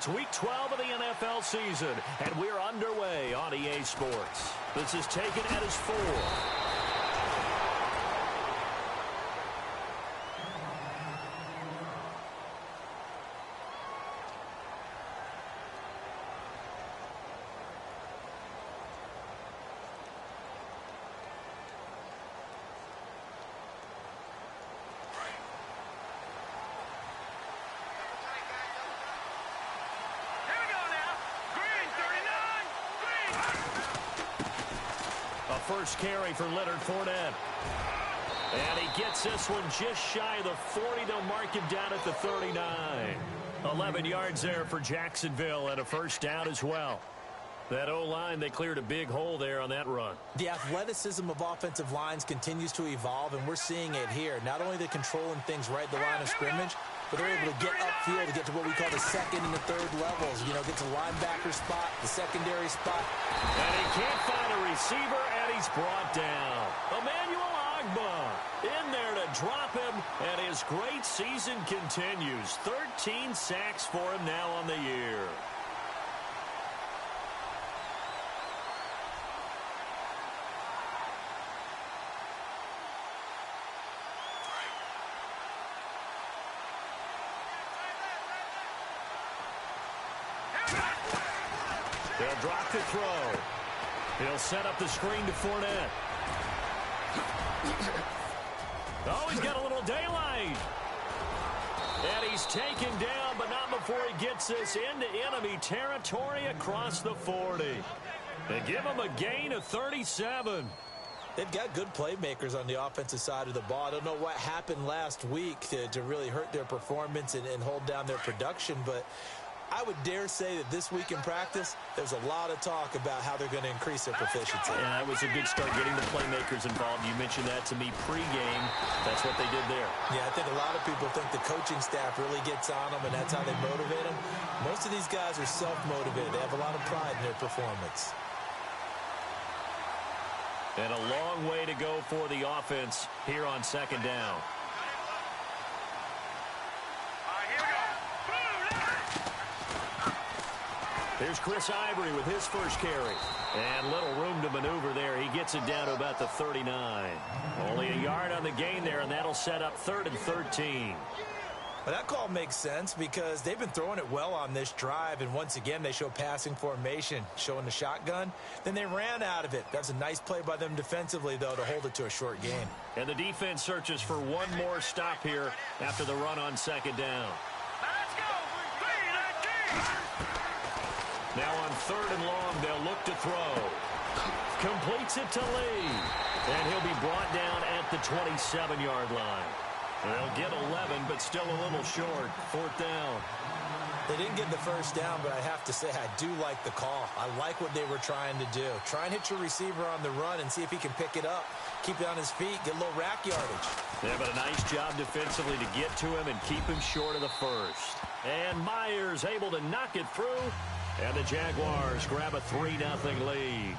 It's Week 12 of the NFL season, and we're underway on EA Sports. This is taken at his 4. First carry for Leonard Fournette. And he gets this one just shy of the 40. They'll mark him down at the 39. 11 yards there for Jacksonville and a first down as well. That O-line, they cleared a big hole there on that run. The athleticism of offensive lines continues to evolve, and we're seeing it here. Not only they're controlling things right at the line of scrimmage, but they're able to get upfield to get to what we call the second and the third levels. You know, get to the linebacker spot, the secondary spot. And he can't find a receiver, and he's brought down. Emmanuel Ogbah in there to drop him, and his great season continues. 13 sacks for him now on the year. They'll drop the throw. He'll set up the screen to Fournette. Oh, he's got a little daylight. And he's taken down, but not before he gets this into enemy territory across the 40. They give him a gain of 37. They've got good playmakers on the offensive side of the ball. I don't know what happened last week to really hurt their performance and hold down their production, but I would dare say that this week in practice, there's a lot of talk about how they're going to increase their proficiency. Yeah, that was a good start getting the playmakers involved. You mentioned that to me pregame. That's what they did there. Yeah, I think a lot of people think the coaching staff really gets on them, and that's how they motivate them. Most of these guys are self-motivated. They have a lot of pride in their performance. And a long way to go for the offense here on second down. Here's Chris Ivory with his first carry. And little room to maneuver there. He gets it down to about the 39. Only a yard on the gain there, and that'll set up 3rd and 13. But that call makes sense because they've been throwing it well on this drive, and once again they show passing formation, showing the shotgun. Then they ran out of it. That's a nice play by them defensively, though, to hold it to a short gain. And the defense searches for one more stop here after the run on second down. Let's go! Now on 3rd and long, they'll look to throw. Completes it to Lee. And he'll be brought down at the 27-yard line. They'll get 11, but still a little short. 4th down. They didn't get the first down, but I have to say I do like the call. I like what they were trying to do. Try and hit your receiver on the run and see if he can pick it up. Keep it on his feet, get a little rack yardage. Yeah, but a nice job defensively to get to him and keep him short of the first. And Myers able to knock it through. And the Jaguars grab a 3-0 lead.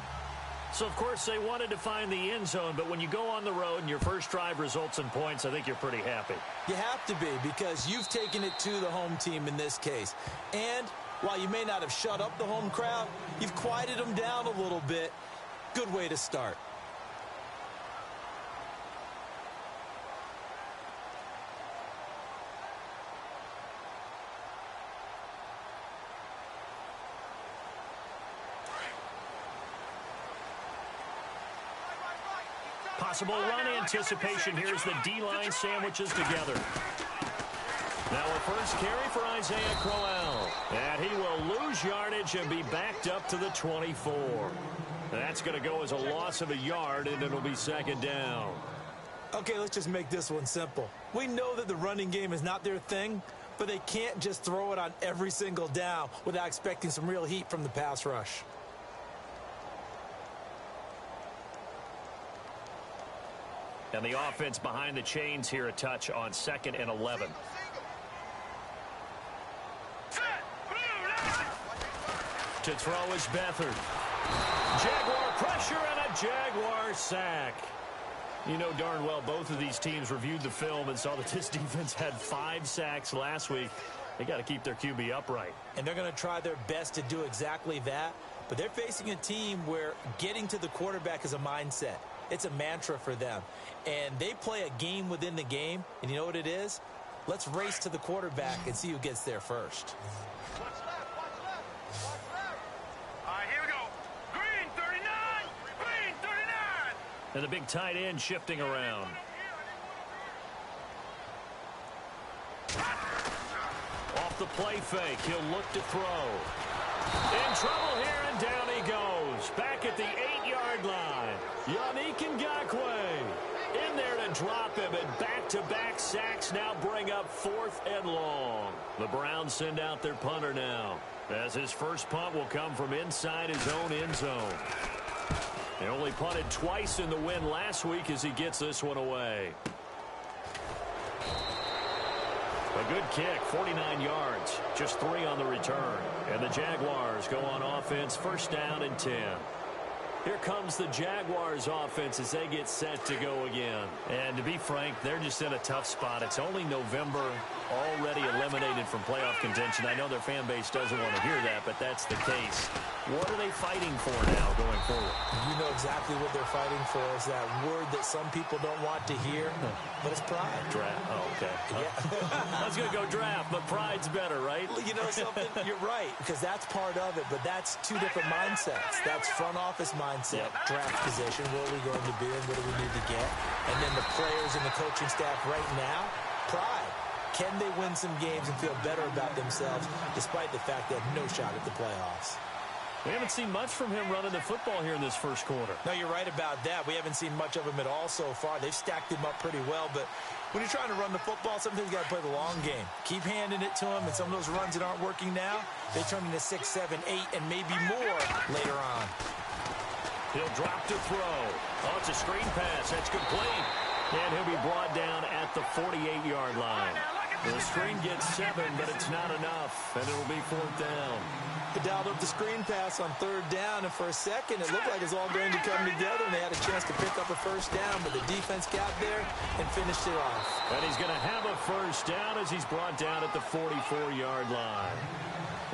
So, of course, they wanted to find the end zone, but when you go on the road and your first drive results in points, I think you're pretty happy. You have to be, because you've taken it to the home team in this case. And while you may not have shut up the home crowd, you've quieted them down a little bit. Good way to start. Possible run anticipation. Here's the D-line sandwiches together. Now a first carry for Isaiah Crowell. And he will lose yardage and be backed up to the 24. That's going to go as a loss of a yard, and it'll be 2nd down. Okay, let's just make this one simple. We know that the running game is not their thing, but they can't just throw it on every single down without expecting some real heat from the pass rush. And the offense behind the chains here a touch on 2nd and 11. To throw is Beathard. Jaguar pressure and a Jaguar sack. You know darn well both of these teams reviewed the film and saw that this defense had 5 sacks last week. They got to keep their QB upright. And they're going to try their best to do exactly that. But they're facing a team where getting to the quarterback is a mindset. It's a mantra for them. And they play a game within the game. And you know what it is? Let's race to the quarterback and see who gets there first. Watch left, watch left, watch left. All right, here we go. Green 39, green 39. And the big tight end shifting around. Off the play fake, he'll look to throw. In trouble here, and down he goes. Back at the 8-yard line. Yannick Ngakoue in there to drop him, and back-to-back sacks now bring up 4th and long. The Browns send out their punter now, as his first punt will come from inside his own end zone. He only punted twice in the win last week as he gets this one away. A good kick, 49 yards, just 3 on the return. And the Jaguars go on offense, first down and 10. Here comes the Jaguars offense as they get set to go again. And to be frank, they're just in a tough spot. It's only November, already eliminated from playoff contention. I know their fan base doesn't want to hear that, but that's the case. What are they fighting for now going forward? You know exactly what they're fighting for. Is that word that some people don't want to hear, but it's pride. Draft. Oh, okay. Yeah. I was going to go draft, but pride's better, right? You know something? You're right, because that's part of it, but that's two different mindsets. That's front office mindset, draft position, where are we going to be and what do we need to get? And then the players and the coaching staff right now, pride. Can they win some games and feel better about themselves despite the fact they have no shot at the playoffs? We haven't seen much from him running the football here in this first quarter. No, you're right about that. We haven't seen much of him at all so far. They've stacked him up pretty well, but when you're trying to run the football, sometimes you got to play the long game. Keep handing it to him, and some of those runs that aren't working now, they turn into 6, 7, 8, and maybe more later on. He'll drop to throw. Oh, it's a screen pass. That's complete. And he'll be brought down at the 48-yard line. The screen gets 7, but it's not enough, and it'll be 4th down. They dialed up the screen pass on 3rd down, and for a second, it looked like it was all going to come together, and they had a chance to pick up a first down, but the defense got there and finished it off. And he's going to have a first down as he's brought down at the 44-yard line.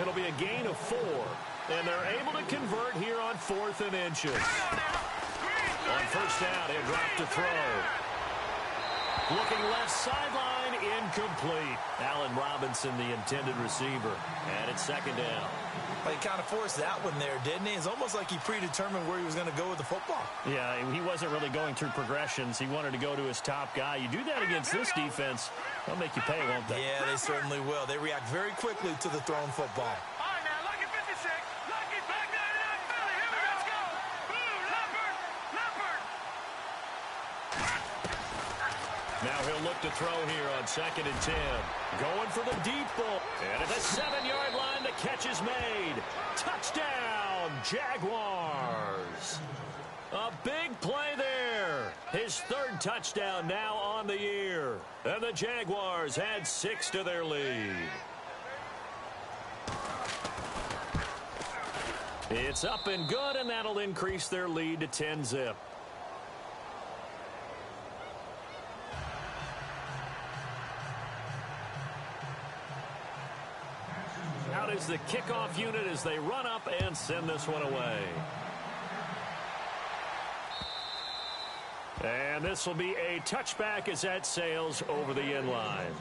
It'll be a gain of 4, and they're able to convert here on 4th and inches. On first down, he'll drop to throw. Looking left sideline, incomplete. Allen Robinson, the intended receiver. And it's 2nd down. He kind of forced that one there, didn't he? It's almost like he predetermined where he was going to go with the football. Yeah, he wasn't really going through progressions. He wanted to go to his top guy. You do that against this defense, they'll make you pay, won't they? Yeah, they certainly will. They react very quickly to the thrown football. All right, now, lucky 56, lucky back 99, Philly, here we go. Let's go. Blue, Leopard, Leopard. Now he'll look to throw here on 2nd and 10. Going for the deep ball. And at the 7-yard line, the catch is made. Touchdown, Jaguars. A big play there. His 3rd touchdown now on the year. And the Jaguars add 6 to their lead. It's up and good, and that'll increase their lead to 10-zip. Out is the kickoff unit as they run up and send this one away. And this will be a touchback as that sails over the end line.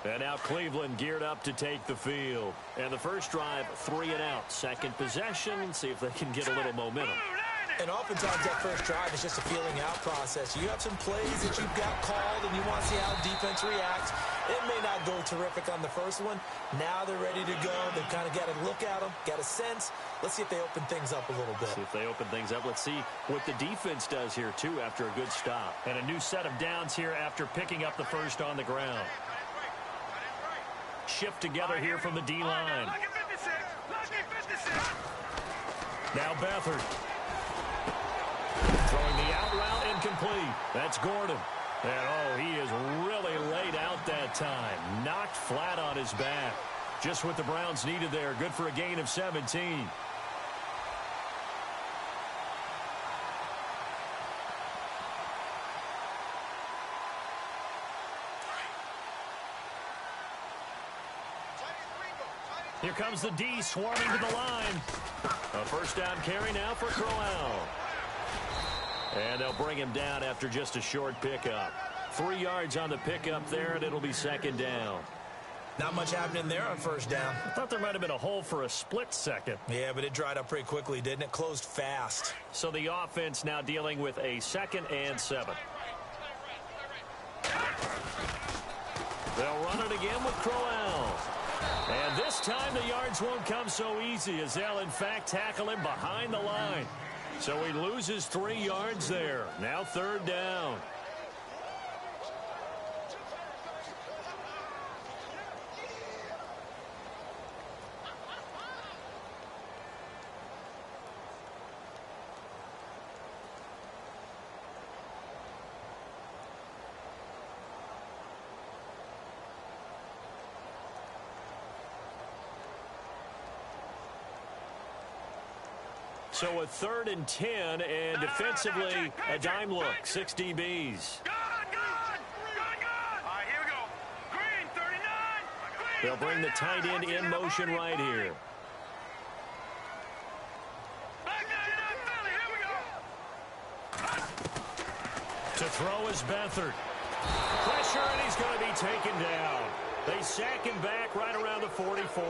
And now Cleveland geared up to take the field. And the first drive, 3 and out. Second possession, see if they can get a little momentum. And oftentimes that first drive is just a feeling out process. You have some plays that you've got called and you want to see how defense reacts. It may not go terrific on the first one. Now they're ready to go. They've kind of got to look at them, got a sense. Let's see if they open things up a little bit. See if they open things up. Let's see what the defense does here, too, after a good stop. And a new set of downs here after picking up the first on the ground. shift together here from the D-line. Lucky 56. Lucky 56. Now Beathard. Throwing the out route incomplete. That's Gordon. And, oh, he is really laid out that time. Knocked flat on his back. Just what the Browns needed there. Good for a gain of 17. Here comes the D swarming to the line. A first down carry now for Crowell. And they'll bring him down after just a short pickup. 3 yards on the pickup there, and it'll be second down. Not much happening there on first down. I thought there might have been a hole for a split second. Yeah, but it dried up pretty quickly, didn't it? Closed fast. So the offense now dealing with a 2nd and 7. They'll run it again with Crowell. And this time the yards won't come so easy as they'll, in fact, tackle him behind the line. So he loses 3 yards there. Now third down. So a 3rd and 10, and defensively, a dime look. 6 DBs. Good. All right, here we go. Green 39. Green They'll bring the tight end in motion right here. Back 99 Philly. Here we go. To throw is Beathard. Pressure, and he's going to be taken down. They sack him back right around the 44.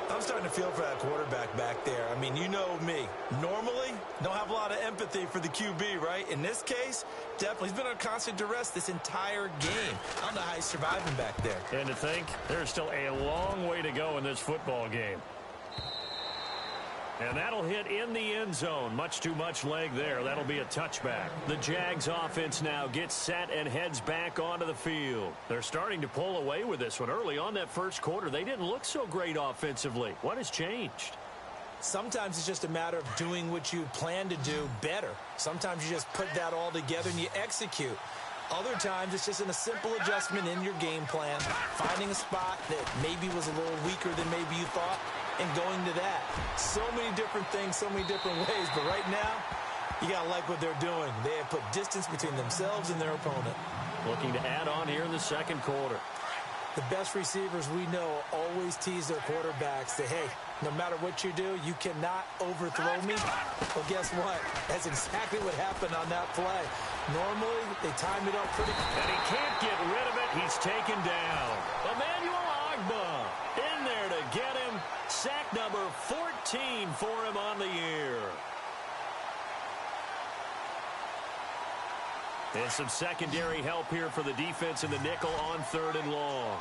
I'm starting to feel for that quarterback back there. I mean, you know me. Normally, don't have a lot of empathy for the QB, right? In this case, definitely. He's been under constant duress this entire game. I don't know how he's surviving back there. And to think, there's still a long way to go in this football game. And that'll hit in the end zone. Much too much leg there. That'll be a touchback. The Jags offense now gets set and heads back onto the field. They're starting to pull away with this one. Early on that first quarter, they didn't look so great offensively. What has changed? Sometimes it's just a matter of doing what you plan to do better. Sometimes you just put that all together and you execute. Other times it's just a simple adjustment in your game plan, finding a spot that maybe was a little weaker than maybe you thought, and going to that. So many different things, so many different ways, but right now, you got to like what they're doing. They have put distance between themselves and their opponent. Looking to add on here in the second quarter. The best receivers we know always tease their quarterbacks that, hey, no matter what you do, you cannot overthrow me. Well, guess what? That's exactly what happened on that play. Normally, they time it up pretty. And he can't get rid of it. He's taken down. Emmanuel Ogbah in there to get him. Sack number 14 for him on the year. And some secondary help here for the defense in the nickel on 3rd and long.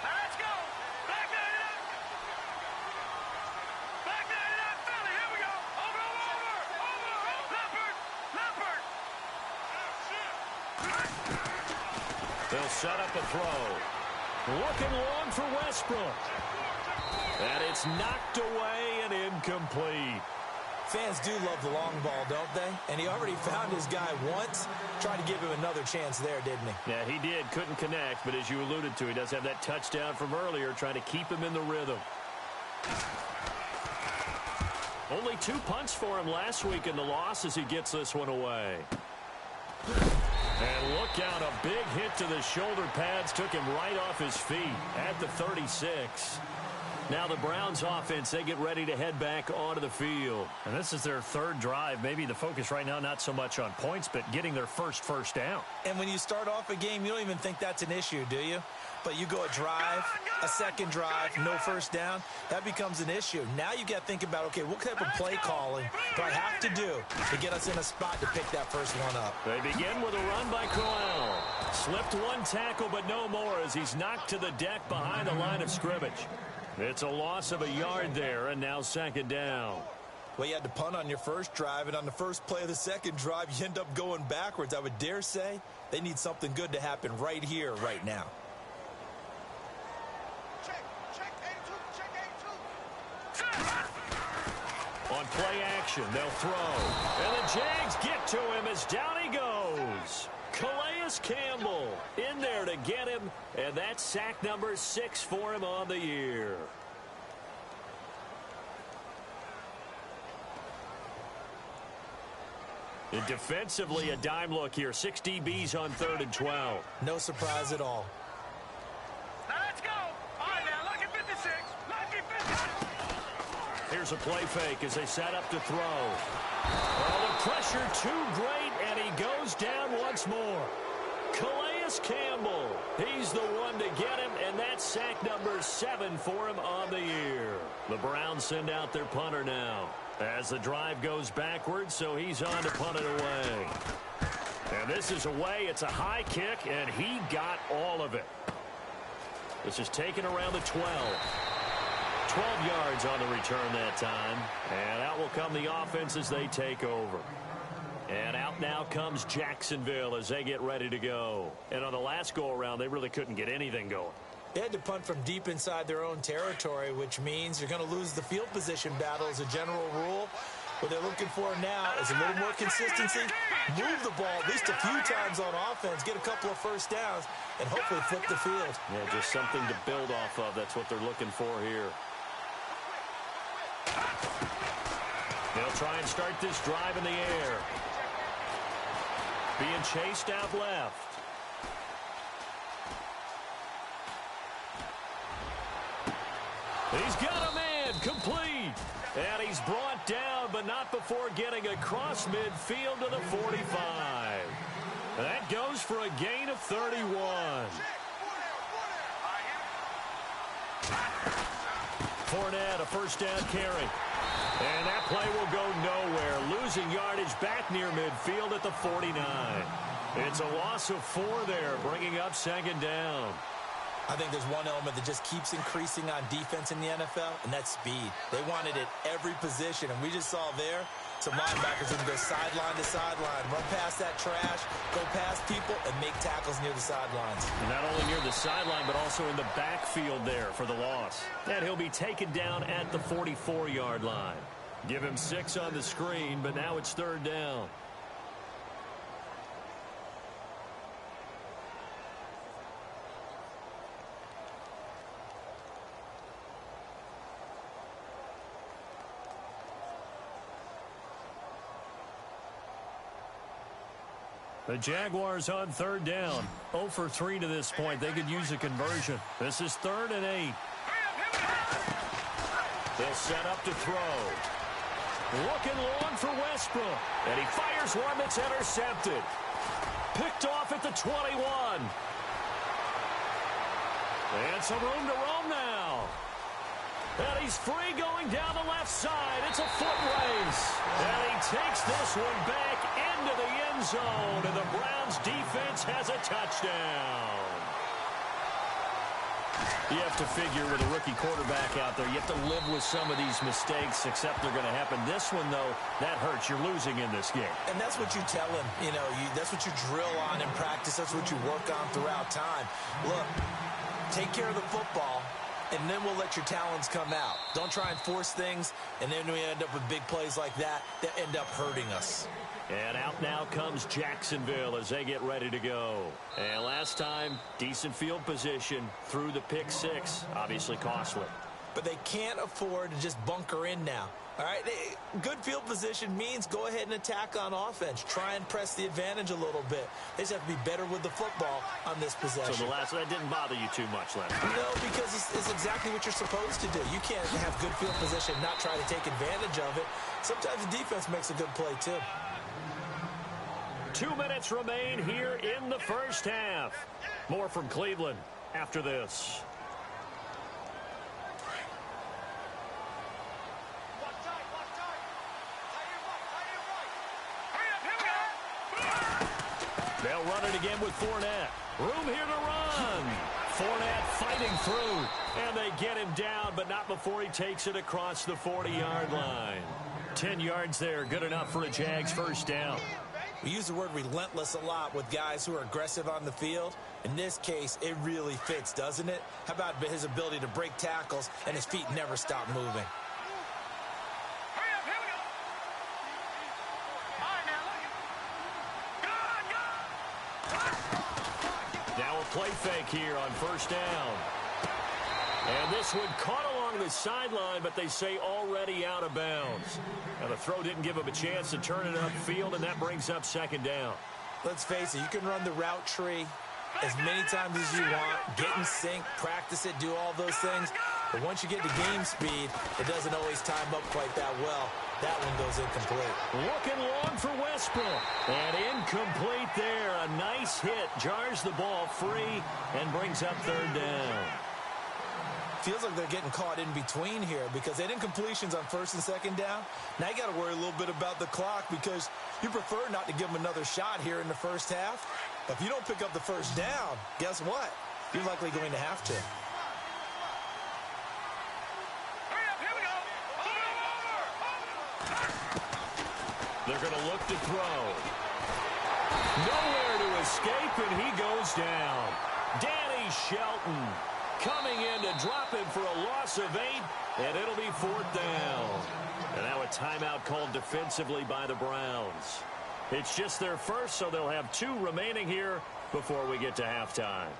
Let's go. Back 99. Back 99 Philly. Here we go. Over. Leopard. They'll set up a throw. Looking long for Westbrook. And it's knocked away and incomplete. Fans do love the long ball, don't they? And he already found his guy once. Tried to give him another chance there, didn't he? Yeah, he did. Couldn't connect, but as you alluded to, he does have that touchdown from earlier, trying to keep him in the rhythm. Only 2 punts for him last week in the loss as he gets this one away. And look out, a big hit to the shoulder pads took him right off his feet at the 36. Now the Browns offense, they get ready to head back onto the field. And this is their 3rd drive. Maybe the focus right now not so much on points, but getting their first down. And when you start off a game, you don't even think that's an issue, do you? But you go a drive, a second drive, no first down, that becomes an issue. Now you got to think about, okay, what type of play calling do I have to do to get us in a spot to pick that first one up? They begin with a run by Crowell. Slipped 1 tackle, but no more as he's knocked to the deck behind the line of scrimmage. It's a loss of a yard there, and now 2nd down. Well, you had to punt on your first drive, and on the first play of the second drive, you end up going backwards. I would dare say they need something good to happen right here, right now. Check A2, check A2. On play action, they'll throw. And the Jags get to him as down he goes. Calais Campbell in there to get him, and that's sack number 6 for him on the year. And defensively, a dime look here. 6 DBs on 3rd and 12. No surprise at all. Now let's go. All right, now, lucky 56. Lucky 56. Here's a play fake as they set up to throw. Oh, the pressure too great, and he goes down once more. Calais Campbell, he's the one to get him, and that's sack number 7 for him on the year. The Browns send out their punter now as the drive goes backwards, so he's on to punt it away. And this is away. It's a high kick, and he got all of it. This is taken around the 12. 12 yards on the return that time. And out will come the offense as they take over. And out now comes Jacksonville as they get ready to go. And on the last go-around, they really couldn't get anything going. They had to punt from deep inside their own territory, which means you're going to lose the field position battle as a general rule. What they're looking for now is a little more consistency, move the ball at least a few times on offense, get a couple of first downs, and hopefully flip the field. Yeah, just something to build off of. That's what they're looking for here. They'll try and start this drive in the air. Being chased out left. He's got a man complete. And he's brought down, but not before getting across midfield to the 45. That goes for a gain of 31. Fournette, a first down carry. And that play will go nowhere. Losing yardage back near midfield at the 49. It's a loss of 4 there, bringing up 2nd down. I think there's one element that just keeps increasing on defense in the NFL, and that's speed. They want it at every position, and we just saw there some linebackers who can go sideline to sideline, run past that trash, go past people, and make tackles near the sidelines. And not only near the sideline, but also in the backfield there for the loss. And he'll be taken down at the 44-yard line. Give him 6 on the screen, but now it's 3rd down. The Jaguars on 3rd down. 0 for 3 to this point. They could use a conversion. This is 3rd and 8. They'll set up to throw. Looking long for Westbrook. And he fires one that's intercepted. Picked off at the 21. And some room to roam now. And he's free going down the left side. It's a foot race. And he takes this one back into the end zone. And the Browns defense has a touchdown. You have to figure with a rookie quarterback out there, you have to live with some of these mistakes, except they're going to happen. This one, though, that hurts. You're losing in this game. And that's what you tell him. You know, that's what you drill on in practice. That's what you work on throughout time. Look, take care of the football, and then we'll let your talents come out. Don't try and force things, and then we end up with big plays like that end up hurting us. And out now comes Jacksonville as they get ready to go. And last time, decent field position through the pick 6. Obviously costly. But they can't afford to just bunker in now. All right, good field position means go ahead and attack on offense. Try and press the advantage a little bit. They just have to be better with the football on this possession. So that didn't bother you too much last time? No, because it's exactly what you're supposed to do. You can't have good field position and not try to take advantage of it. Sometimes the defense makes a good play, too. 2 minutes remain here in the first half. More from Cleveland after this. They'll run it again with Fournette. Room here to run. Fournette fighting through. And they get him down, but not before he takes it across the 40-yard line. 10 yards there, good enough for a Jags first down. We use the word relentless a lot with guys who are aggressive on the field. In this case, it really fits, doesn't it? How about his ability to break tackles and his feet never stop moving? Now a play fake here on first down. And this one caught along the sideline, but they say already out of bounds. Now the throw didn't give him a chance to turn it upfield, and that brings up second down. Let's face it, you can run the route tree as many times as you want, get in sync, practice it, do all those things. But once you get to game speed, it doesn't always time up quite that well. That one goes incomplete. Looking long for Westbrook. And incomplete there. A nice hit. Jars the ball free and brings up third down. Feels like they're getting caught in between here because they had incompletions on first and second down. Now you got to worry a little bit about the clock because you prefer not to give them another shot here in the first half. But if you don't pick up the first down, guess what? You're likely going to have to. They're going to look to throw. Nowhere to escape, and he goes down. Danny Shelton coming in to drop him for a loss of 8, and it'll be fourth down. And now a timeout called defensively by the Browns. It's just their first, so they'll have 2 remaining here before we get to halftime.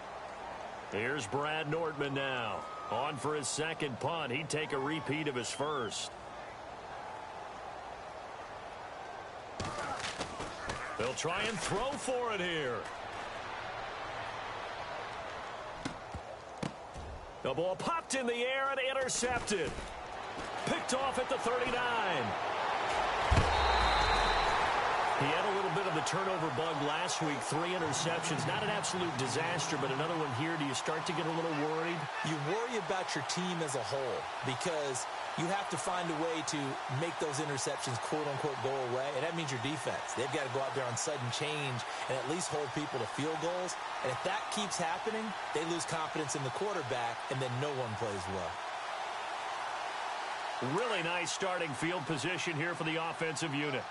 Here's Brad Nortman now. On for his second punt. He'd take a repeat of his first. They'll try and throw for it here. The ball popped in the air and intercepted. Picked off at the 39. He had a little bit of the turnover bug last week. 3 interceptions. Not an absolute disaster, but another one here. Do you start to get a little worried? You worry about your team as a whole because you have to find a way to make those interceptions, quote-unquote, go away. And that means your defense. They've got to go out there on sudden change and at least hold people to field goals. And if that keeps happening, they lose confidence in the quarterback, and then no one plays well. Really nice starting field position here for the offensive unit.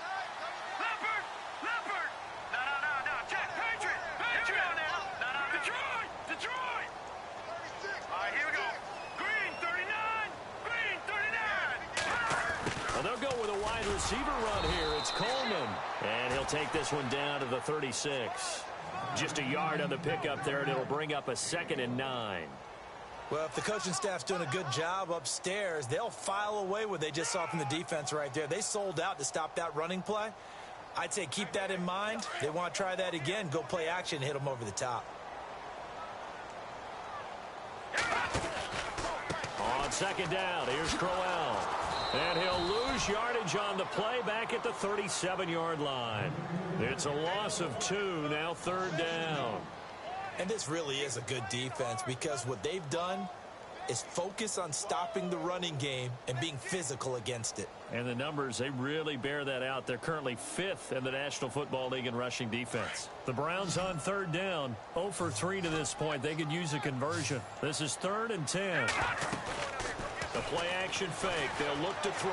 They'll go with a wide receiver run here. It's Coleman. And he'll take this one down to the 36. Just a yard on the pickup there, and it'll bring up a 2nd and 9. Well, if the coaching staff's doing a good job upstairs, they'll file away what they just saw from the defense right there. They sold out to stop that running play. I'd say keep that in mind. They want to try that again. Go play action and hit them over the top. On second down, here's Crowell. And he'll lose yardage on the play back at the 37-yard line. It's a loss of 2, now third down. And this really is a good defense because what they've done is focus on stopping the running game and being physical against it. And the numbers, they really bear that out. They're currently 5th in the National Football League in rushing defense. The Browns on third down, 0 for 3 to this point. They could use a conversion. This is 3rd and 10. The play-action fake. They'll look to throw.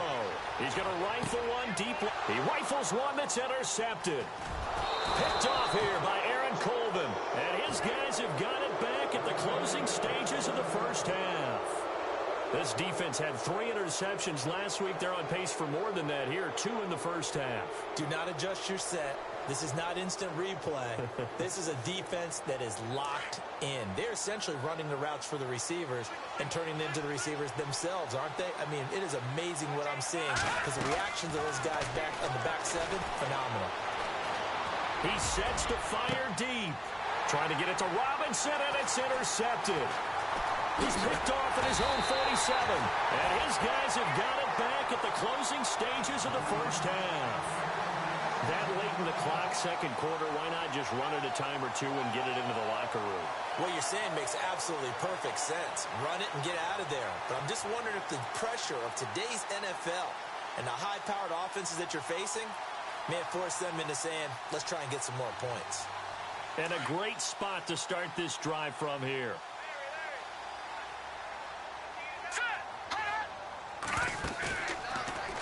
He's going to rifle one deep. He rifles one that's intercepted. Picked off here by Aaron Colvin. And his guys have got it back at the closing stages of the first half. This defense had 3 interceptions last week. They're on pace for more than that here. 2 in the first half. Do not adjust your set. This is not instant replay. This is a defense that is locked in. They're essentially running the routes for the receivers and turning them into the receivers themselves, aren't they? I mean, it is amazing what I'm seeing because the reactions of those guys back on the back 7, phenomenal. He sets to fire deep. Trying to get it to Robinson, and it's intercepted. He's picked off at his own 47. And his guys have got it back at the closing stages of the first half. That late in the clock, second quarter, why not just run it a time or 2 and get it into the locker room? What you're saying makes absolutely perfect sense. Run it and get out of there. But I'm just wondering if the pressure of today's NFL and the high-powered offenses that you're facing may have forced them into saying, let's try and get some more points. And a great spot to start this drive from here.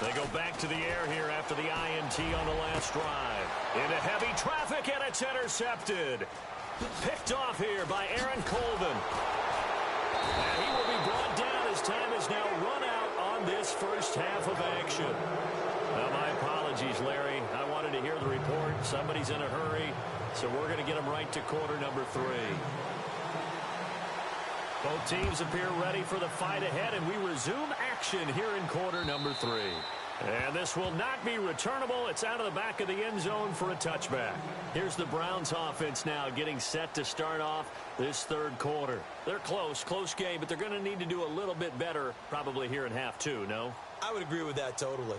They go back to the air here after the INT on the last drive. Into heavy traffic, and it's intercepted. Picked off here by Aaron Colvin. And he will be brought down as time is now run out on this first half of action. My apologies, Larry. I wanted to hear the report. Somebody's in a hurry, so we're going to get them right to quarter number 3. Both teams appear ready for the fight ahead, and we resume action here in quarter number 3. And this will not be returnable. It's out of the back of the end zone for a touchback. Here's the Browns offense now getting set to start off this third quarter. They're close game, but they're going to need to do a little bit better probably here in half 2, no? I would agree with that totally.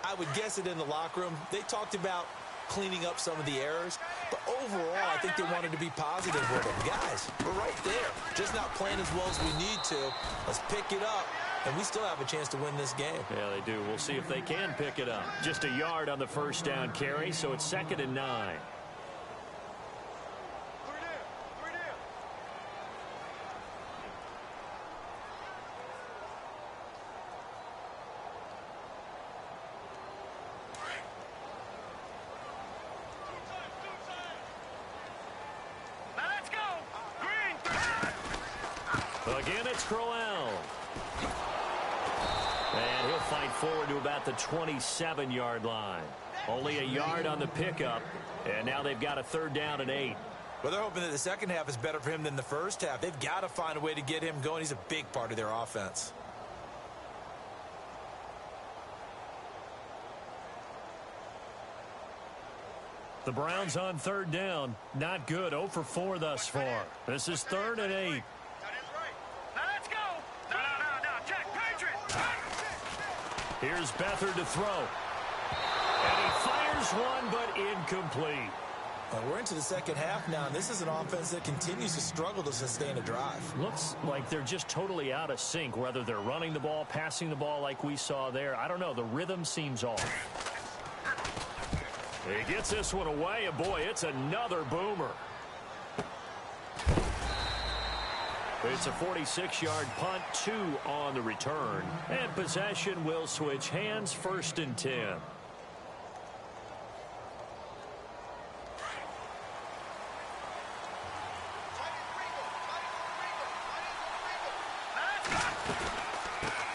I would guess it in the locker room. They talked about cleaning up some of the errors, but overall, I think they wanted to be positive with them. Guys, we're right there. Just not playing as well as we need to. Let's pick it up, and we still have a chance to win this game. Yeah, they do. We'll see if they can pick it up. Just a yard on the first down carry, so it's 2nd and 9. Again, it's Crowell. And he'll fight forward to about the 27-yard line. Only a yard on the pickup, and now they've got a 3rd down and 8. Well, they're hoping that the second half is better for him than the first half. They've got to find a way to get him going. He's a big part of their offense. The Browns on 3rd down. Not good. 0 for 4 thus far. This is 3rd and 8. Here's Beathard to throw. And he fires one, but incomplete. We're into the second half now, and this is an offense that continues to struggle to sustain a drive. Looks like they're just totally out of sync, whether they're running the ball, passing the ball like we saw there. I don't know. The rhythm seems off. He gets this one away, and boy, it's another boomer. It's a 46-yard punt, 2 on the return. And possession will switch hands, 1st and 10.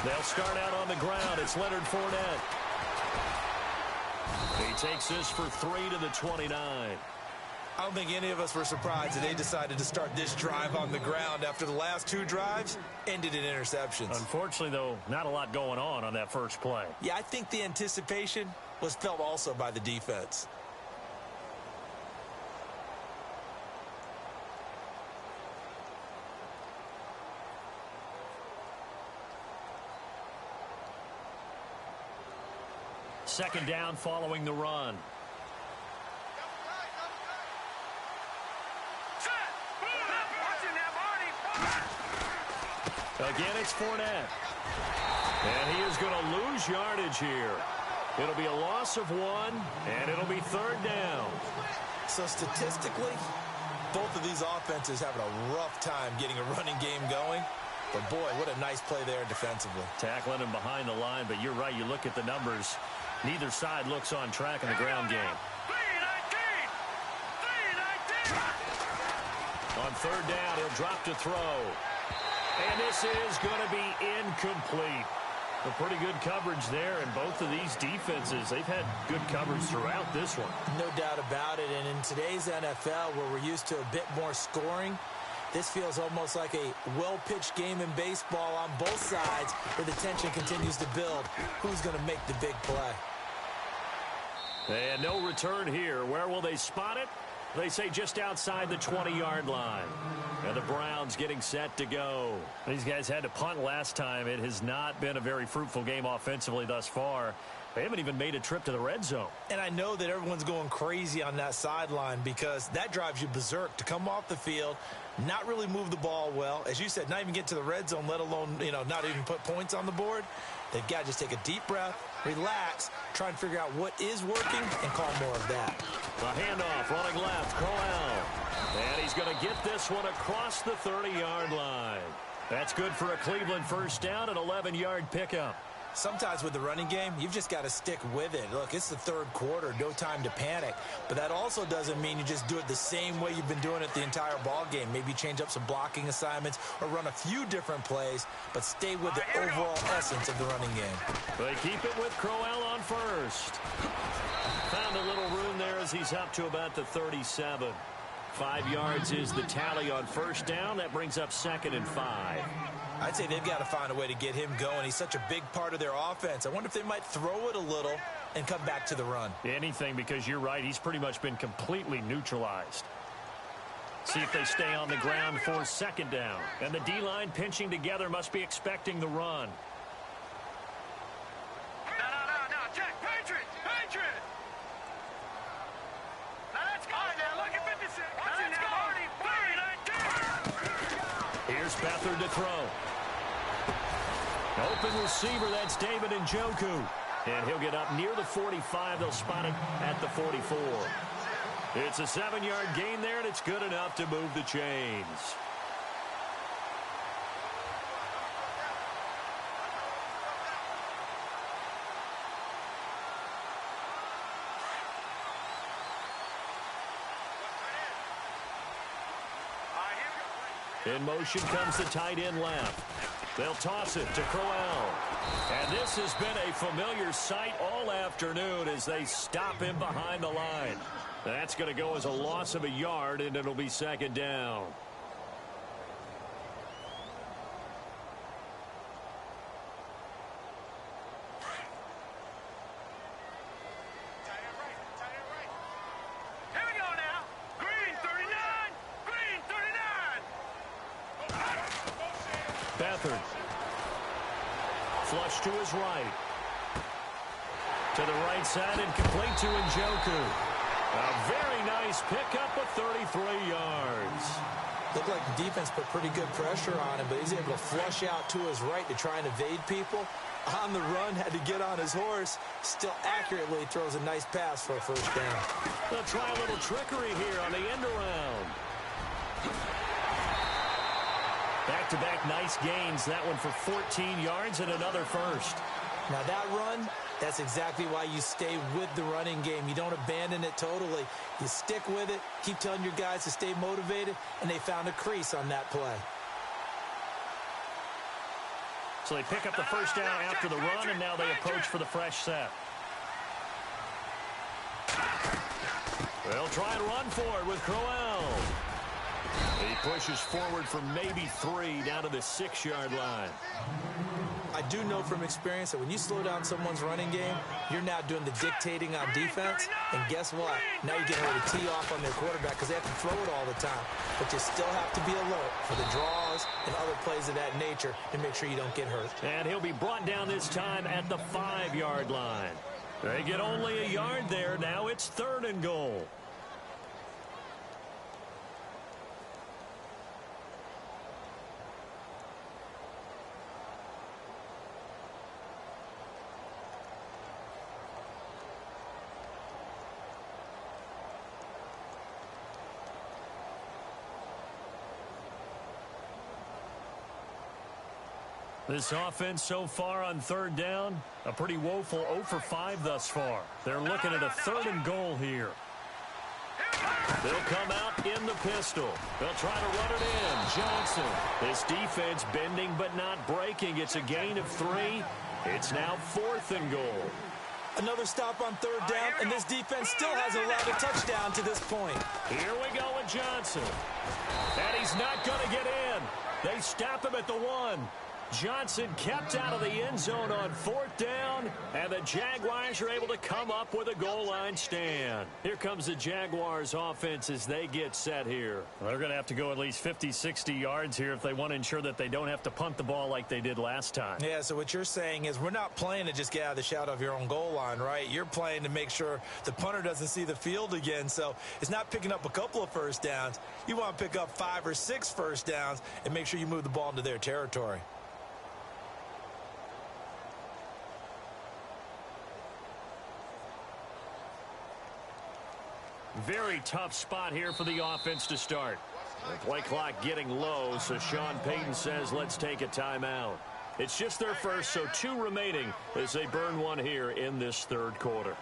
They'll start out on the ground. It's Leonard Fournette. He takes this for 3 to the 29. I don't think any of us were surprised that they decided to start this drive on the ground after the last 2 drives ended in interceptions. Unfortunately, though, not a lot going on that first play. Yeah, I think the anticipation was felt also by the defense. Second down following the run. Again, it's Fournette. And he is going to lose yardage here. It'll be a loss of 1, and it'll be 3rd down. So statistically, both of these offenses having a rough time getting a running game going. But, boy, what a nice play there defensively. Tackling him behind the line, but you're right. You look at the numbers. Neither side looks on track in the ground game. On 3rd down, he'll drop to throw. And this is going to be incomplete. A pretty good coverage there, and both of these defenses, they've had good coverage throughout this one. No doubt about it, and in today's NFL, where we're used to a bit more scoring, this feels almost like a well-pitched game in baseball on both sides where the tension continues to build. Who's going to make the big play? And no return here. Where will they spot it? They say just outside the 20-yard line. And the Browns getting set to go. These guys had to punt last time. It has not been a very fruitful game offensively thus far. They haven't even made a trip to the red zone. And I know that everyone's going crazy on that sideline because that drives you berserk to come off the field, not really move the ball well. As you said, not even get to the red zone, let alone, not even put points on the board. They've got to just take a deep breath, relax, try and figure out what is working, and call more of that. The handoff running left, Crowell. And he's going to get this one across the 30-yard line. That's good for a Cleveland first down, an 11-yard pickup. Sometimes with the running game, you've just got to stick with it. Look, it's the third quarter, no time to panic. But that also doesn't mean you just do it the same way you've been doing it the entire ball game. Maybe change up some blocking assignments or run a few different plays, but stay with the overall essence of the running game. They keep it with Crowell on first. Found a little room there as he's up to about the 37. 5 yards is the tally on first down. That brings up 2nd and 5. I'd say they've got to find a way to get him going. He's such a big part of their offense. I wonder if they might throw it a little and come back to the run. Anything, because you're right. He's pretty much been completely neutralized. See if they stay on the ground for 2nd down. And the D-line pinching together must be expecting the run. No, check. Patriot. Now let's go. Now look at 56. Let's go. 30, 19. Here's Beathard to throw. Open receiver, that's David Njoku. And he'll get up near the 45. They'll spot it at the 44. It's a 7-yard gain there, and it's good enough to move the chains. In motion comes the tight end left. They'll toss it to Crowell. And this has been a familiar sight all afternoon as they stop him behind the line. That's going to go as a loss of a yard, and it'll be 2nd down. Here we go now. Green 39. Beathard. Flush to his right. To the right side and complete to Njoku. A very nice pickup of 33 yards. Looked like the defense put pretty good pressure on him, but he's able to flush out to his right to try and evade people. On the run, had to get on his horse. Still accurately throws a nice pass for a 1st down. They'll try a little trickery here on the end around. Back-to-back nice gains. That one for 14 yards and another 1st. Now that run, that's exactly why you stay with the running game. You don't abandon it totally. You stick with it, keep telling your guys to stay motivated, and they found a crease on that play. So they pick up the 1st down after the run, and now they approach for the fresh set. They'll try and run for it with Crowell. He pushes forward for maybe 3 down to the 6-yard line. I do know from experience that when you slow down someone's running game, you're now doing the dictating on defense. And guess what? Now you're getting ready to tee off on their quarterback because they have to throw it all the time. But you still have to be alert for the draws and other plays of that nature to make sure you don't get hurt. And he'll be brought down this time at the 5-yard line. They get only a yard there. Now it's 3rd and goal. This offense so far on 3rd down, a pretty woeful 0 for 5 thus far. They're looking at a 3rd and goal here. They'll come out in the pistol. They'll try to run it in. Johnson. This defense bending but not breaking. It's a gain of 3. It's now 4th and goal. Another stop on 3rd down, and this defense still hasn't allowed a touchdown to this point. Here we go with Johnson. And he's not going to get in. They stop him at the 1. Johnson kept out of the end zone on 4th down, and the Jaguars are able to come up with a goal line stand. Here comes the Jaguars offense as they get set here. Well, they're going to have to go at least 50, 60 yards here if they want to ensure that they don't have to punt the ball like they did last time. Yeah, so what you're saying is we're not playing to just get out of the shadow of your own goal line, right? You're playing to make sure the punter doesn't see the field again, so it's not picking up a couple of 1st downs. You want to pick up 5 or 6 1st downs and make sure you move the ball into their territory. Very tough spot here for the offense to start. The play clock getting low, so Sean Payton says let's take a timeout. It's just their first, so 2 remaining as they burn one here in this third quarter.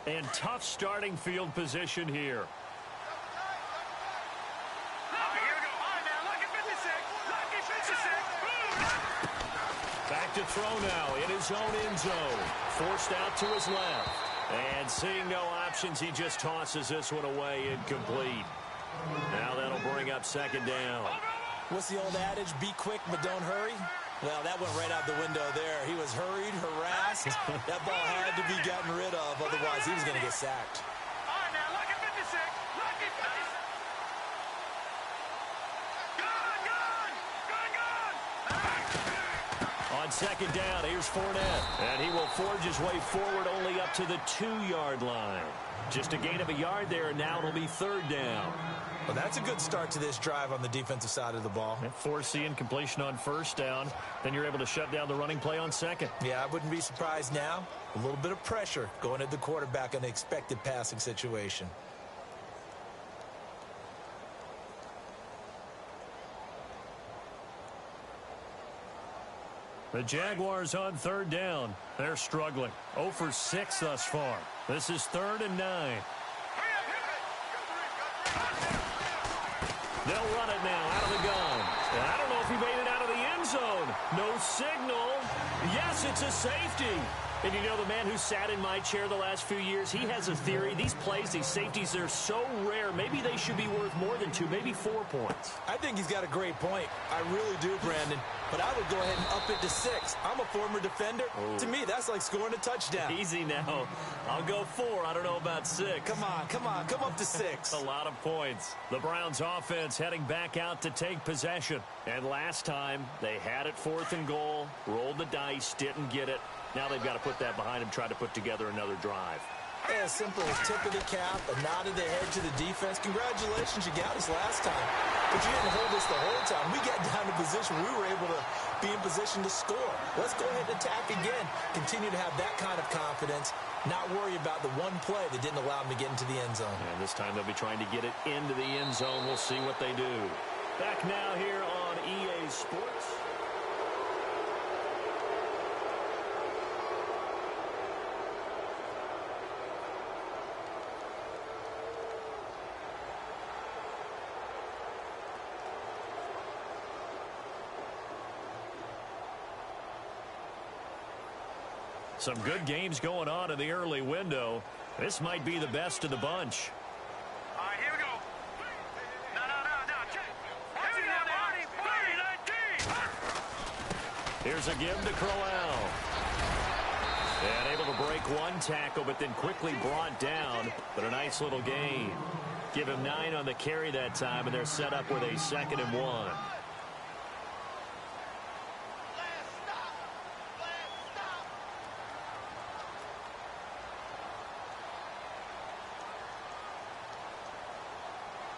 And tough starting field position here. Back to throw now in his own end zone. Forced out to his left. And seeing no options, he just tosses this one away incomplete. Now that'll bring up second down. What's the old adage? Be quick, but don't hurry. Well, that went right out the window there. He was hurried, harassed. That ball had to be gotten rid of, otherwise he was going to get sacked. All right, now, lucky 56. Lucky 56. Gone. On second down, here's Fournette. And he will forge his way forward only up to the 2-yard line. Just a gain of a yard there, and now it'll be third down. Well, that's a good start to this drive on the defensive side of the ball. Force incompletion on first down. Then you're able to shut down the running play on second. Yeah, I wouldn't be surprised now. A little bit of pressure going at the quarterback in an expected passing situation. The Jaguars on third down. They're struggling. 0 for 6 thus far. This is 3rd and 9. They'll run it now out of the gun. And I don't know if he made it out of the end zone. No signal. Yes, it's a safety. And you know, the man who sat in my chair the last few years, he has a theory. These plays, these safeties, they're so rare. Maybe they should be worth more than 2, maybe 4 points. I think he's got a great point. I really do, Brandon. But I would go ahead and up it to 6. I'm a former defender. Oh. To me, that's like scoring a touchdown. Easy now. I'll go 4. I don't know about 6. Come on. Come up to 6. A lot of points. The Browns offense heading back out to take possession. And last time, they had it 4th and goal, rolled the dice, didn't get it. Now they've got to put that behind them, try to put together another drive. Yeah, as simple as tip of the cap, a nod of the head to the defense. Congratulations, you got us last time. But you didn't hold us the whole time. We got down to position. We were able to be in position to score. Let's go ahead and attack again. Continue to have that kind of confidence. Not worry about the one play that didn't allow them to get into the end zone. And this time they'll be trying to get it into the end zone. We'll see what they do. Back now here on EA Sports. Some good games going on in the early window. This might be the best of the bunch. All right, here we go. No. Check. Here's a give to Crowell. And able to break one tackle, but then quickly brought down. But a nice little gain. Give him 9 on the carry that time, and they're set up with a 2nd and 1.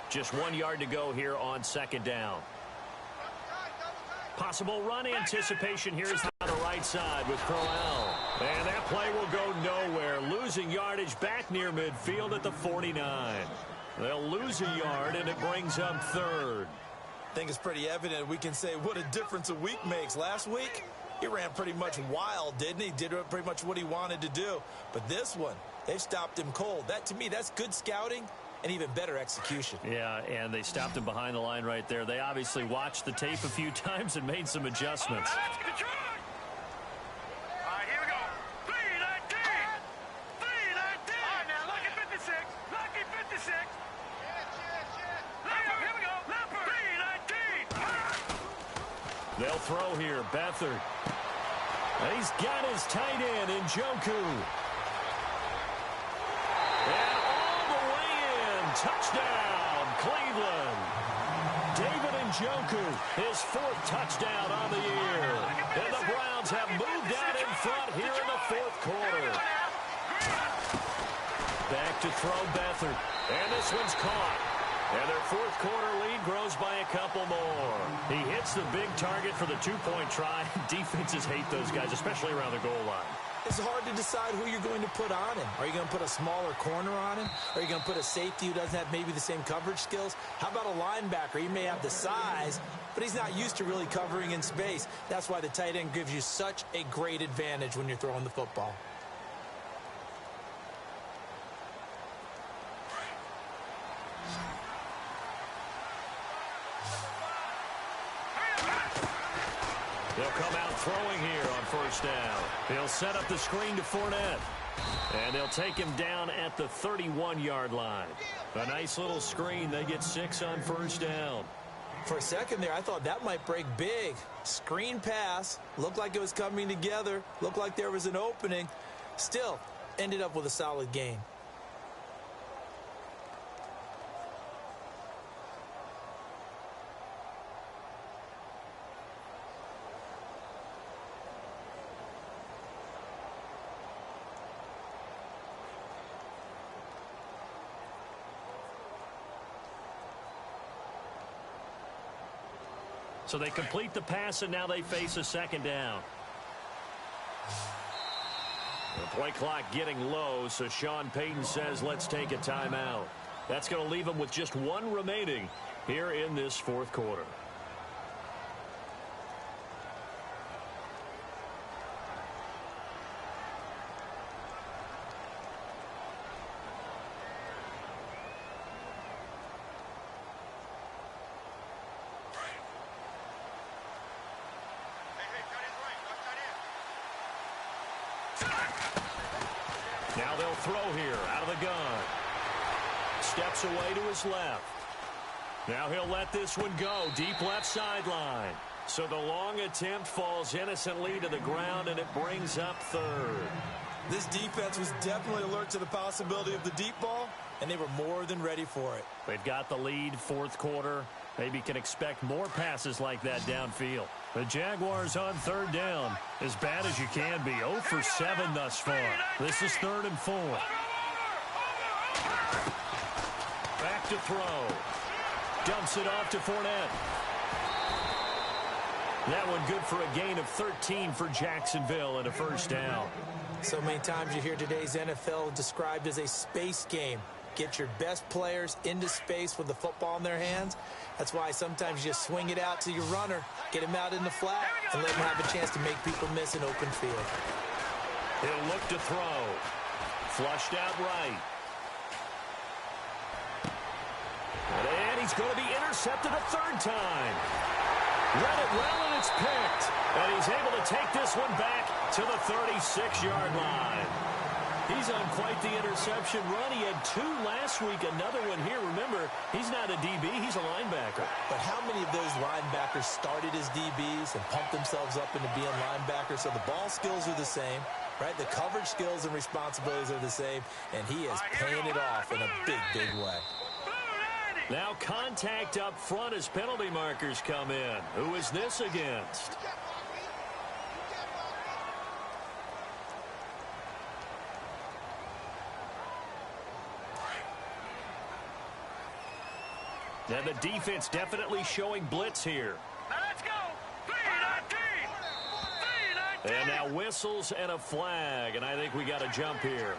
Just 1 yard to go here on second down. Possible run anticipation here is on the right side with Crowell. And that play will go nowhere. Losing yardage back near midfield at the 49. They'll lose a yard, and it brings up 3rd. I think it's pretty evident we can say what a difference a week makes. Last week, he ran pretty much wild, didn't he? Did pretty much what he wanted to do. But this one, they've stopped him cold. That, to me, that's good scouting. And even better execution. Yeah, and they stopped him behind the line right there. They obviously watched the tape a few times and made some adjustments. All right, here we go. 3-19. All right, now, lucky 56. Lucky 56. Leopard, here we go. Leopard. 3-19. They'll throw here. Beathard. And he's got his tight end in Njoku. Touchdown, Cleveland. David Njoku, his 4th touchdown on the year. And the Browns have moved out in front here in the 4th quarter. Back to throw Beathard. And this one's caught. And their fourth quarter lead grows by a couple more. He hits the big target for the two-point try. Defenses hate those guys, especially around the goal line. It's hard to decide who you're going to put on him. Are you going to put a smaller corner on him? Are you going to put a safety who doesn't have maybe the same coverage skills? How about a linebacker? He may have the size, but he's not used to really covering in space. That's why the tight end gives you such a great advantage when you're throwing the football. They'll come out throwing here on first down. He'll set up the screen to Fournette. And they'll take him down at the 31-yard line. A nice little screen. They get 6 on first down. For a second there, I thought that might break big. Screen pass. Looked like it was coming together. Looked like there was an opening. Still, ended up with a solid gain. So they complete the pass, and now they face a second down. The play clock getting low, so Sean Payton says, let's take a timeout. That's going to leave them with just 1 remaining here in this fourth quarter. Now they'll throw here out of the gun. Steps away to his left. Now he'll let this one go. Deep left sideline. So the long attempt falls innocently to the ground, and it brings up third. This defense was definitely alert to the possibility of the deep ball, and they were more than ready for it. They've got the lead, fourth quarter. Maybe can expect more passes like that downfield. The Jaguars on third down. As bad as you can be. 0 for 7 thus far. This is 3rd and 4. Back to throw. Dumps it off to Fournette. That one good for a gain of 13 for Jacksonville and a first down. So many times you hear today's NFL described as a space game. Get your best players into space with the football in their hands. That's why sometimes you just swing it out to your runner, get him out in the flat, and let him have a chance to make people miss an open field. He'll look to throw. Flushed out right. And he's going to be intercepted a third time. Read it well, and it's picked. And he's able to take this one back to the 36-yard line. He's on quite the interception run. He had 2 last week, another one here. Remember, he's not a DB, he's a linebacker. But how many of those linebackers started as DBs and pumped themselves up into being linebackers? So the ball skills are the same, right? The coverage skills and responsibilities are the same, and he is paying it off in a big, big way. Now contact up front as penalty markers come in. Who is this against? And the defense definitely showing blitz here. Now let's go. 3-19. And now whistles and a flag, and I think we got a jump here.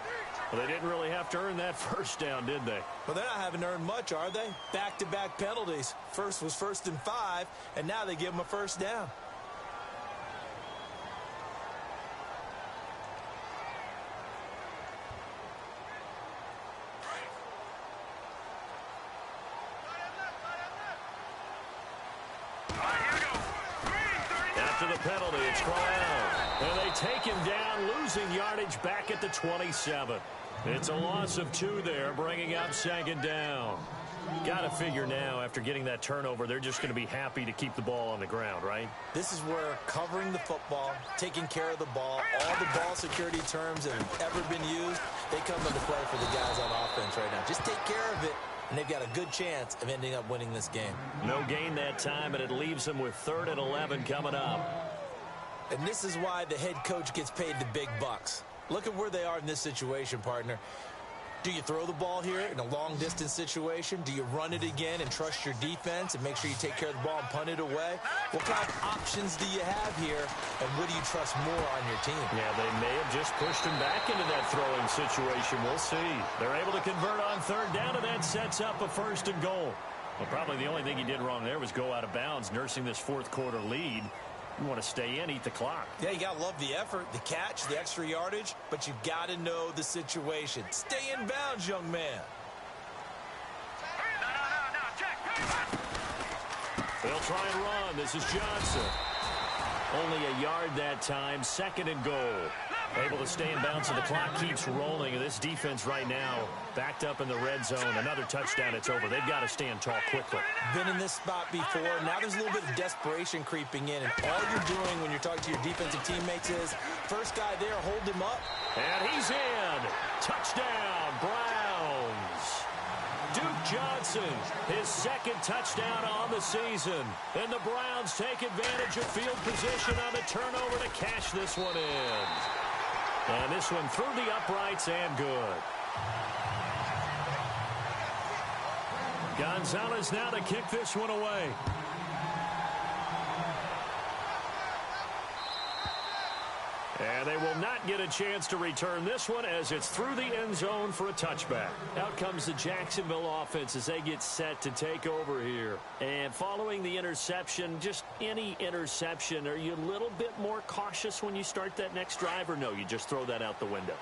Well, they didn't really have to earn that first down, did they? Well, they're not having to earn much, are they? Back-to-back penalties. First was 1st and 5, and now they give them a first down. After the penalty, it's thrown out. And they take him down, losing yardage back at the 27. It's a loss of 2 there, bringing up second down. Got to figure now, after getting that turnover, they're just going to be happy to keep the ball on the ground, right? This is where covering the football, taking care of the ball, all the ball security terms that have ever been used, they come into play for the guys on offense right now. Just take care of it, and they've got a good chance of ending up winning this game. No gain that time, and it leaves them with 3rd and 11 coming up. And this is why the head coach gets paid the big bucks. Look at where they are in this situation, partner. Do you throw the ball here in a long-distance situation? Do you run it again and trust your defense and make sure you take care of the ball and punt it away? What kind of options do you have here, and what do you trust more on your team? Yeah, they may have just pushed him back into that throwing situation. We'll see. They're able to convert on third down, and that sets up a 1st and goal. Well, probably the only thing he did wrong there was go out of bounds, nursing this fourth-quarter lead. You want to stay in, eat the clock. Yeah, you got to love the effort, the catch, the extra yardage, but you've got to know the situation. Stay in bounds, young man. No, check. They'll try and run. This is Johnson. Only a yard that time, 2nd and goal. Able to stay in bounds, so the clock keeps rolling. And this defense right now backed up in the red zone. Another touchdown, it's over. They've got to stand tall quickly. Been in this spot before. Now there's a little bit of desperation creeping in. And all you're doing when you're talking to your defensive teammates is, first guy there, hold him up. And he's in. Touchdown, Browns. Duke Johnson, his 2nd touchdown on the season. And the Browns take advantage of field position on the turnover to cash this one in. And this one through the uprights and good. Gonzalez now to kick this one away. And they will not get a chance to return this one as it's through the end zone for a touchback. Out comes the Jacksonville offense as they get set to take over here. And following the interception, just any interception, are you a little bit more cautious when you start that next drive, or no, you just throw that out the window?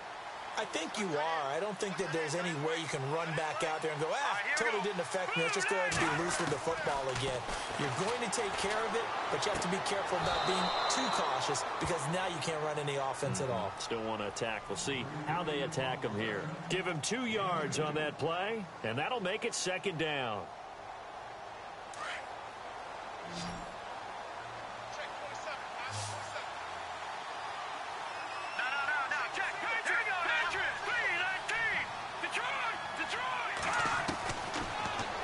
I think you are. I don't think that there's any way you can run back out there and go, totally didn't affect me. Let's just go ahead and be loose with the football again. You're going to take care of it, but you have to be careful about being too cautious because now you can't run any offense at all. Still want to attack. We'll see how they attack him here. Give him 2 yards on that play, and that'll make it 2nd down.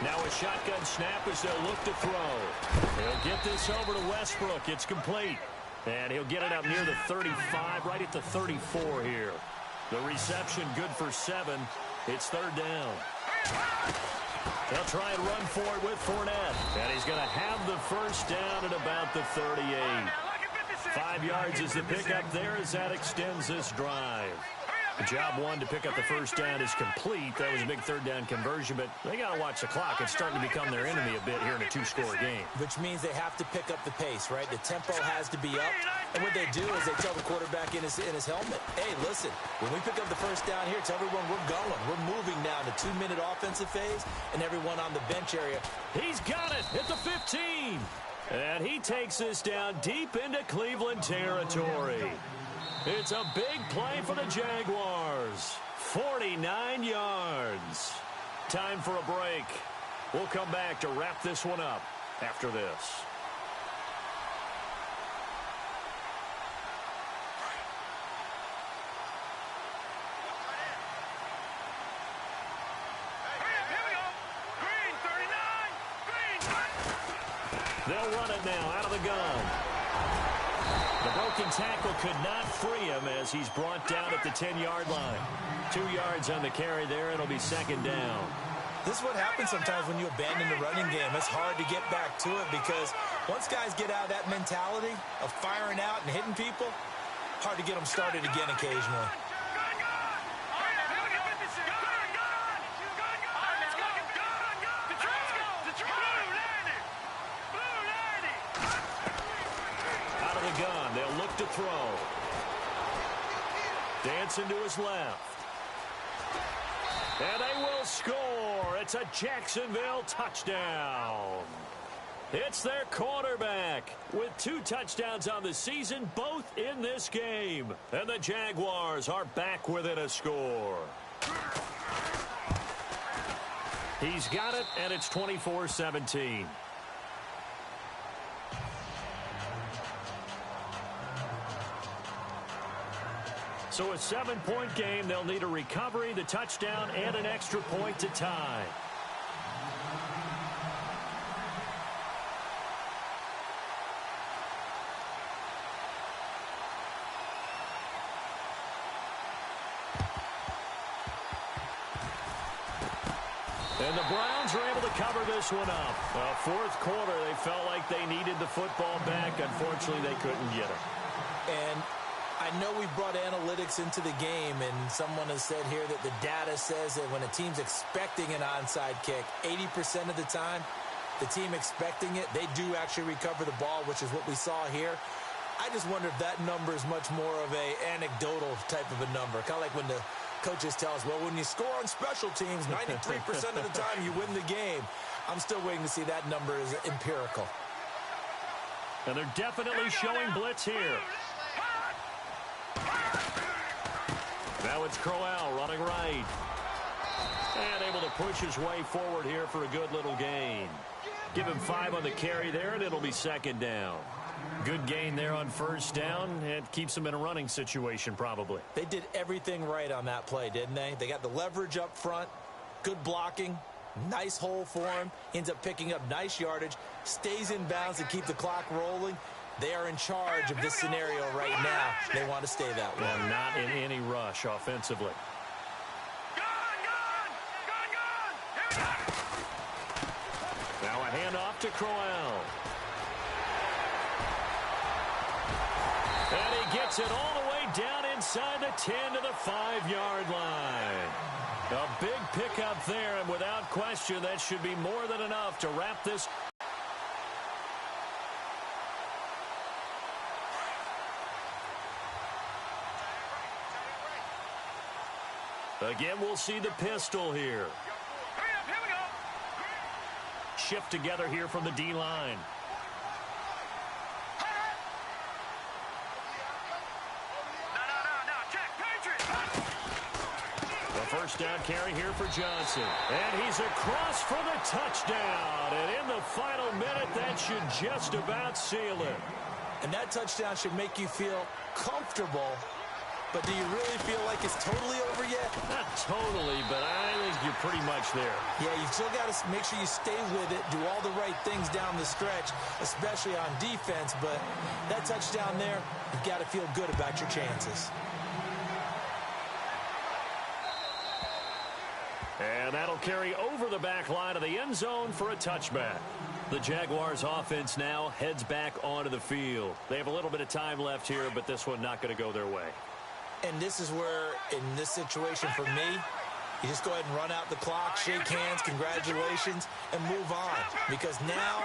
Now a shotgun snap as they'll look to throw. He'll get this over to Westbrook. It's complete. And he'll get it up near the 35, right at the 34 here. The reception good for 7. It's 3rd down. They'll try and run for it with Fournette. And he's going to have the 1st down at about the 38. 5 yards is the pickup there as that extends this drive. Job 1 to pick up the 1st down is complete. That was a big 3rd down conversion, but they got to watch the clock. It's starting to become their enemy a bit here in a 2-score game. Which means they have to pick up the pace, right? The tempo has to be up. And what they do is they tell the quarterback in his helmet, hey, listen, when we pick up the 1st down here, tell everyone we're going. We're moving now to 2-minute offensive phase, and everyone on the bench area. He's got it at the 15. And he takes this down deep into Cleveland territory. It's a big play for the Jaguars. 49 yards. Time for a break. We'll come back to wrap this one up after this. They'll run it now out of the gun. The broken tackle could not free him as he's brought down at the 10-yard line. 2 yards on the carry there. It'll be 2nd down. This is what happens sometimes when you abandon the running game. It's hard to get back to it because once guys get out of that mentality of firing out and hitting people, hard to get them started again occasionally. Gun. They'll look to throw. Dancing to his left. And they will score. It's a Jacksonville touchdown. It's their quarterback with 2 touchdowns on the season, both in this game. And the Jaguars are back within a score. He's got it, and it's 24-17. So a 7-point game. They'll need a recovery, the touchdown, and an extra point to tie. And the Browns are able to cover this one up. Fourth quarter, they felt like they needed the football back. Unfortunately, they couldn't get it. And I know we brought analytics into the game, and someone has said here that the data says that when a team's expecting an onside kick, 80% of the time, the team expecting it, they do actually recover the ball, which is what we saw here. I just wonder if that number is much more of a anecdotal type of a number, kind of like when the coaches tell us, well, when you score on special teams, 93% of the time you win the game. I'm still waiting to see that number is empirical. And they're definitely showing blitz here. Now it's Crowell running right. And able to push his way forward here for a good little gain. Give him 5 on the carry there, and it'll be second down. Good gain there on first down. It keeps them in a running situation probably. They did everything right on that play, didn't they? They got the leverage up front, good blocking, nice hole for him, ends up picking up nice yardage, stays in bounds to keep the clock rolling. They are in charge of this scenario right now. They want to stay that way. And not in any rush offensively. Now a handoff to Crowell. And he gets it all the way down inside the 10 to the 5-yard line. A big pickup there, and without question, that should be more than enough to wrap this. Again, we'll see the pistol here. Shift together here from the D-line. The first down carry here for Johnson. And he's across for the touchdown. And in the final minute, that should just about seal it. And that touchdown should make you feel comfortable. But do you really feel like it's totally over yet? Not totally, but I think you're pretty much there. Yeah, you've still got to make sure you stay with it, do all the right things down the stretch, especially on defense. But that touchdown there, you've got to feel good about your chances. And that'll carry over the back line of the end zone for a touchback. The Jaguars offense now heads back onto the field. They have a little bit of time left here, but this one not going to go their way. And this is where, in this situation for me, you just go ahead and run out the clock, shake hands, congratulations, and move on. Because now,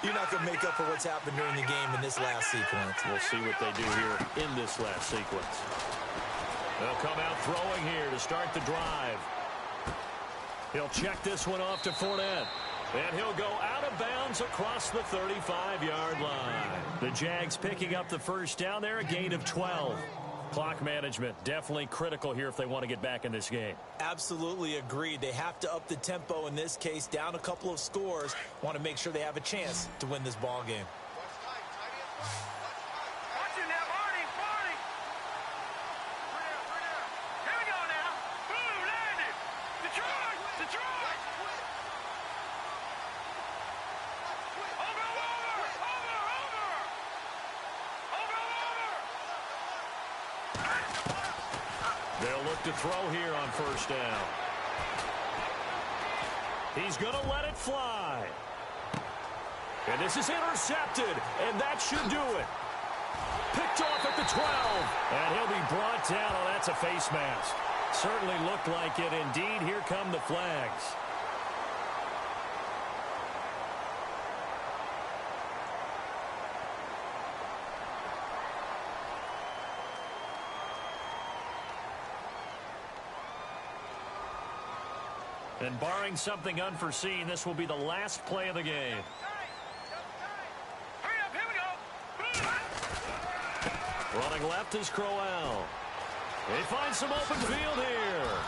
you're not going to make up for what's happened during the game in this last sequence. We'll see what they do here in this last sequence. They'll come out throwing here to start the drive. He'll check this one off to Fournette. And he'll go out of bounds across the 35-yard line. The Jags picking up the first down there, a gain of 12. Clock management definitely critical here if they want to get back in this game. Absolutely agreed. They have to up the tempo in this case, down a couple of scores. Want to make sure they have a chance to win this ball game. They'll look to throw here on first down. He's going to let it fly. And this is intercepted, and that should do it. Picked off at the 12, and he'll be brought down. Oh, that's a face mask. Certainly looked like it. Indeed, here come the flags. And barring something unforeseen, this will be the last play of the game. Hurry up, here we go. Running left is Crowell. They find some open field here.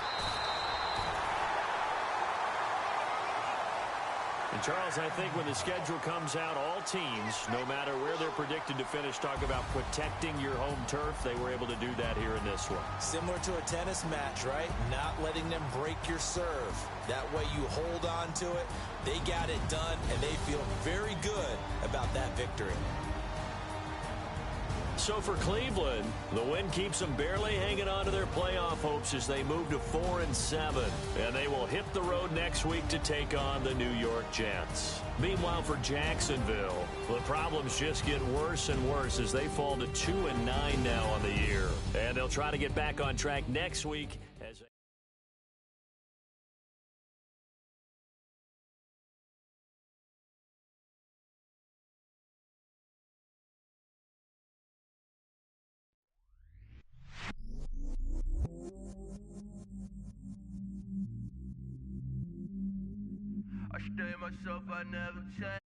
And Charles, I think when the schedule comes out, all teams, no matter where they're predicted to finish, talk about protecting your home turf. They were able to do that here in this one. Similar to a tennis match, right? Not letting them break your serve. That way you hold on to it. They got it done, and they feel very good about that victory. So for Cleveland, the win keeps them barely hanging on to their playoff hopes as they move to 4-7. And they will hit the road next week to take on the New York Jets. Meanwhile, for Jacksonville, the problems just get worse and worse as they fall to 2-9 now on the year. And they'll try to get back on track next week as I stay myself, I never change.